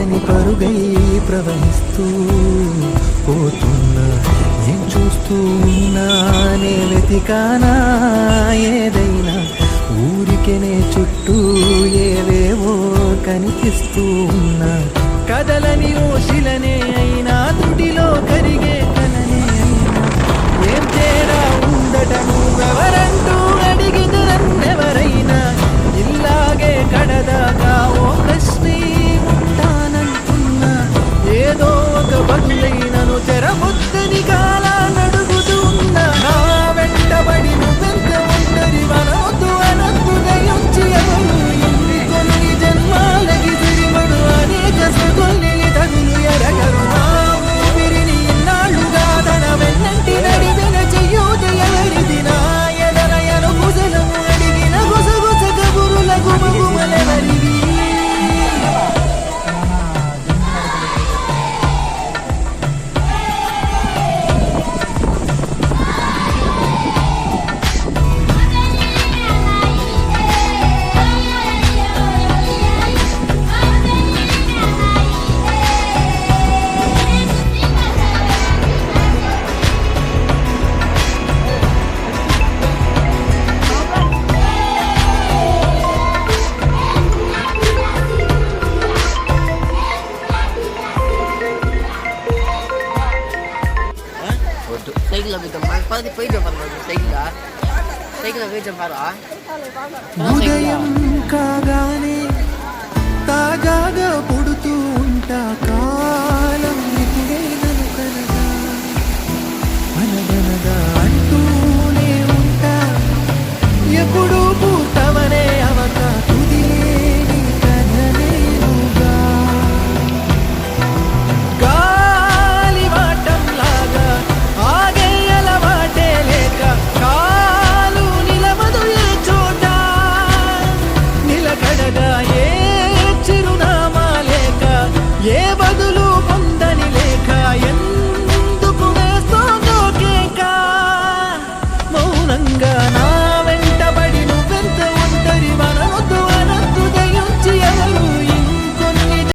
లేని పరుగై ప్రవహిస్తూ పోతున్నా. ఏం చూస్తూ ఉన్నానే వెతికానా ఏదైనా, ఊరికెనే చుట్టూ ఏవేవో కనిపిస్తూ ఉన్నా. కదలని ఓశిలనే అయినా, తుడిలో కరిగే కలనే అయినా, ఏం తేడా ఉందట నువ్వెవరంటూ అడిగితే నన్నెవరైనా. ఇల్లాగే కడదాకా ఓ ప్రశ్నే ఉంటానంటున్నా. ఏదో ఒక బదులైనను తెరముద్దని కాలా నడుగుతూ ఉన్నా. నా వెంటబడి నువ్వెంత ఒంటరి వనొద్దు అనద్దు దయించి ఎవరు. ఎన్ని కొన్ని జన్మాలకి తిరిమడు అనేక సగొల్లి తగులు ఎరగరు. నా ఊపిరిని ఇన్నాళ్ళుగా తన వెన్నంటి నడిపిన చెయ్యూత ఎవరిది. నా ఎదరయను కుశలము అడిగిన గుసగుస కబురుల గుమగుమలెవరివి. ఉదయం కాగానే తాజాగా పుడుతూ ఉంటా. కాలం ఇప్పుడే నన్ను కనగా అనగనగా అంటూనే ఉంటా. ఎప్పుడు పూర్తవనే అవక తుదిలేని కథనేనుగా. గాలి వాటంలాగా ఆగే అలవాటే లేక, కాలు నిలవదు ఏ చోట. నిలకడగా ఏ చిరునామా లేక, ఏ బదులు పొందని లేక, ఎందుకు వేస్తోందో కేక. మౌనంగా